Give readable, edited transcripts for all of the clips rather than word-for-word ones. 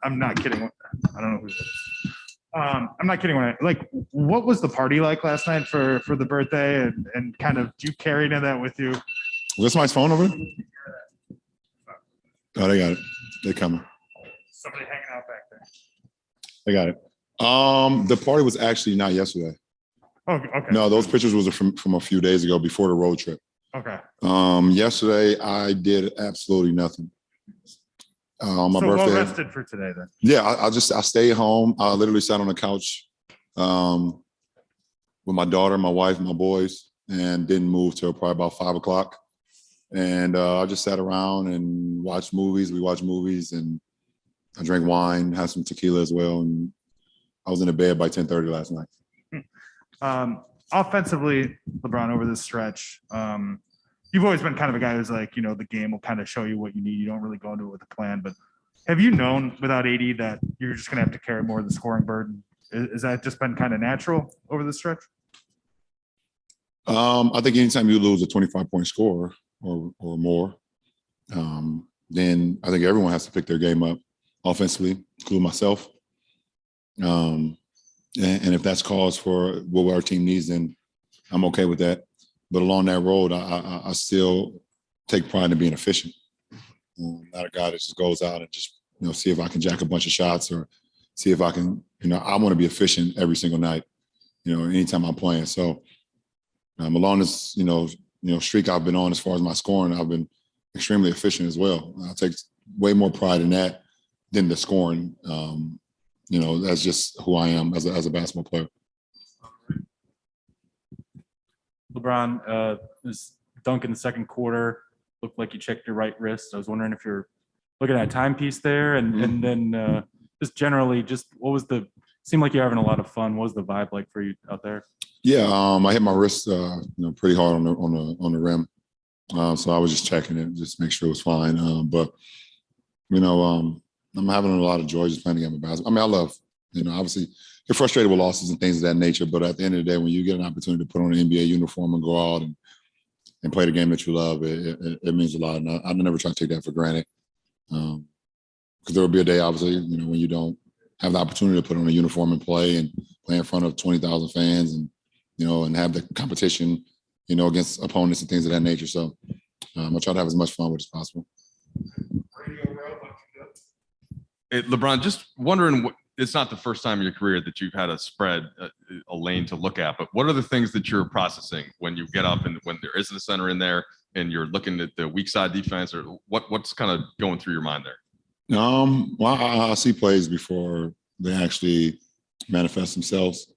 I'm not kidding. I don't know who this is. I'm not kidding. What was the party like last night for the birthday, and kind of do you carry any of that with you? Was this my phone over there? Oh, they got it. They're coming. Somebody hanging out back there. They got it. The party was actually not yesterday. Oh, okay. No, those pictures was from a few days ago before the road trip. Okay. Yesterday I did absolutely nothing. My birthday. Well rested for today then. Yeah, I stayed home. I literally sat on the couch with my daughter, my wife, my boys, and didn't move till probably about 5 o'clock. And I just sat around and watched movies. We watched movies, and I drank wine, had some tequila as well, and I was in the bed by 10:30 last night. Offensively, LeBron, over this stretch, you've always been kind of a guy who's like, the game will kind of show you what you need. You don't really go into it with a plan. But have you known without AD that you're just going to have to carry more of the scoring burden? Is that just been kind of natural over the stretch? I think anytime you lose a 25-point score or more, then I think everyone has to pick their game up offensively, including myself. And if that's cause for what our team needs, then I'm okay with that. But along that road, I still take pride in being efficient. Not a guy that just goes out and just, see if I can jack a bunch of shots or see if I can, I want to be efficient every single night, anytime I'm playing. So along this, streak I've been on as far as my scoring, I've been extremely efficient as well. I take way more pride in that than the scoring. That's just who I am as a basketball player. LeBron, this dunk in the second quarter looked like you checked your right wrist. I was wondering if you're looking at a timepiece there, and then just generally, seemed like you're having a lot of fun. What was the vibe like for you out there? Yeah, I hit my wrist, pretty hard on the rim. So I was just checking it, just make sure it was fine. But I'm having a lot of joy just playing the game of basketball. I mean, I love, obviously you're frustrated with losses and things of that nature, but at the end of the day, when you get an opportunity to put on an NBA uniform and go out and play the game that you love, it means a lot. And I never try to take that for granted. Because there will be a day, obviously, when you don't have the opportunity to put on a uniform and play in front of 20,000 fans and have the competition, against opponents and things of that nature. So I try to have as much fun with it as possible. Hey, LeBron, just wondering, it's not the first time in your career that you've had a spread, a lane to look at, but what are the things that you're processing when you get up and when there isn't a center in there and you're looking at the weak side defense, or what's kind of going through your mind there? Well, I see plays before they actually manifest themselves.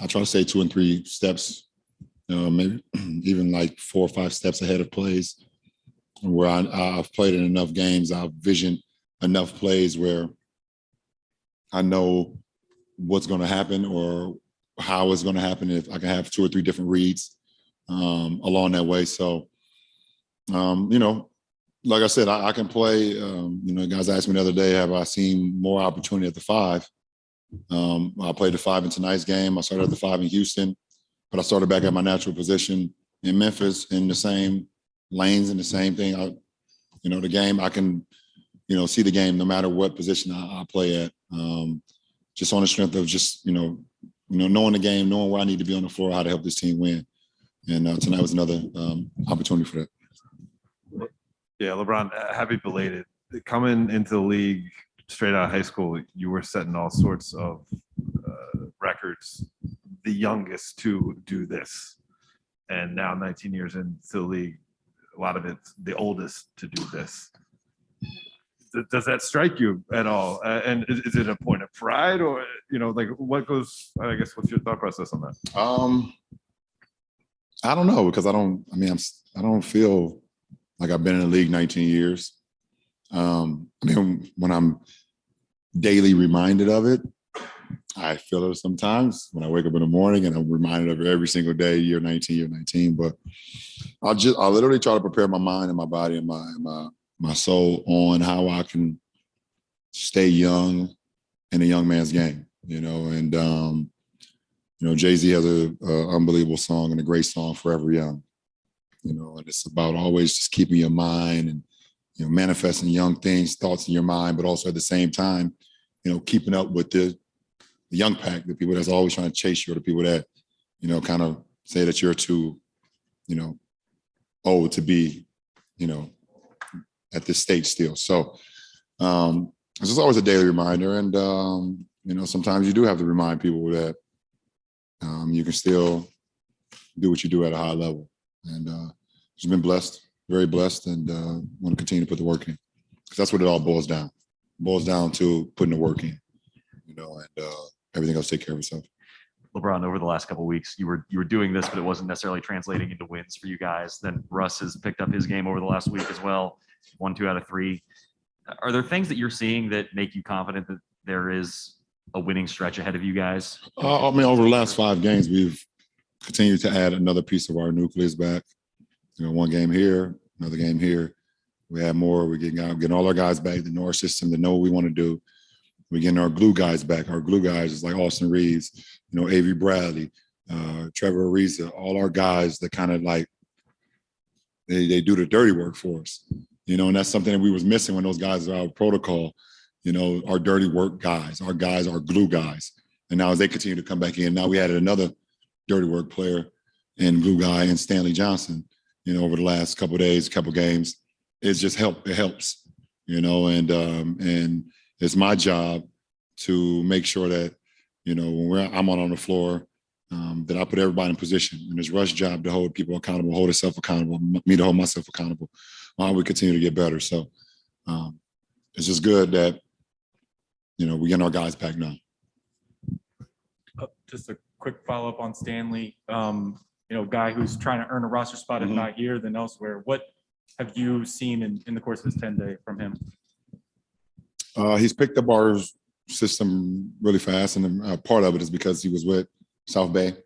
I try to stay 2 and 3 steps, maybe even like 4 or 5 steps ahead of plays. Where I've played in enough games, I've visioned enough plays where I know what's going to happen or how it's going to happen if I can have 2 or 3 different reads along that way. So, like I said, I can play. Guys asked me the other day, have I seen more opportunity at the 5? I played the 5 in tonight's game. I started at the 5 in Houston, but I started back at my natural position in Memphis in the same lanes and the same thing. The game, I can, see the game no matter what position I play at. Just on the strength of just, knowing the game, knowing where I need to be on the floor, how to help this team win. And tonight was another opportunity for that. Yeah, LeBron, happy belated. Coming into the league straight out of high school, you were setting all sorts of records, the youngest to do this. And now 19 years into the league, a lot of it's the oldest to do this. Does that strike you at all? And is it a point of pride, or, what goes, I guess, what's your thought process on that? I don't know, because I don't feel like I've been in the league 19 years. When I'm daily reminded of it, I feel it sometimes when I wake up in the morning and I'm reminded of it every single day, year 19. But I literally try to prepare my mind and my body and my soul on how I can stay young in a young man's game, and Jay-Z has a unbelievable song and a great song, Forever Young, and it's about always just keeping your mind and, manifesting young things, thoughts in your mind, but also at the same time, keeping up with the young pack, the people that's always trying to chase you, or the people that, kind of say that you're too, old to be, at this stage still. So it's just always a daily reminder. And, sometimes you do have to remind people that you can still do what you do at a high level. And just been blessed, very blessed, and want to continue to put the work in. Because that's what it all boils down. It boils down to putting the work in, and everything else take care of itself. LeBron, over the last couple of weeks, you were doing this, but it wasn't necessarily translating into wins for you guys. Then Russ has picked up his game over the last week as well. 1, 2 out of 3. Are there things that you're seeing that make you confident that there is a winning stretch ahead of you guys? Over the last 5 games, we've continued to add another piece of our nucleus back. One game here, another game here. We have more. We're getting all our guys back, the North system, to know what we want to do. We're getting our glue guys back. Our glue guys is like Austin Reeves, Avery Bradley, Trevor Ariza, all our guys that kind of like, they do the dirty work for us. And that's something that we was missing when those guys are out of protocol. Our dirty work guys, our glue guys. And now as they continue to come back in, now we added another dirty work player and glue guy and Stanley Johnson, over the last couple of days, couple games. It's just it helps, and it's my job to make sure that, when I'm on the floor, that I put everybody in position. And it's Russ's job to hold people accountable, hold himself accountable, me to hold myself accountable while we continue to get better. So it's just good that, we're getting our guys back now. Just a quick follow-up on Stanley, guy who's trying to earn a roster spot, if not here, then elsewhere. What have you seen in the course of this 10-day from him? He's picked up our system really fast, and part of it is because he was with South Bay.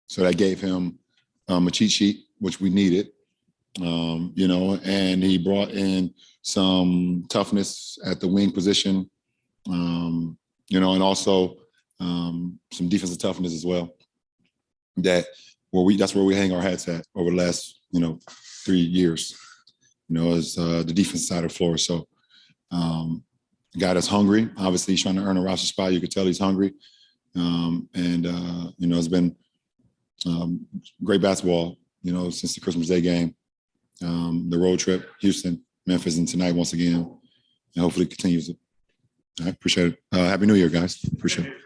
So that gave him a cheat sheet, which we needed, and he brought in some toughness at the wing position, and also some defensive toughness as well. That's where we hang our hats at over the last, 3 years, as the defense side of the floor. So a guy that's hungry, obviously he's trying to earn a roster spot. You could tell he's hungry. It's been great basketball, since the Christmas Day game, the road trip, Houston, Memphis, and tonight once again, and hopefully it continues. I appreciate it. Happy New Year, guys. Appreciate it.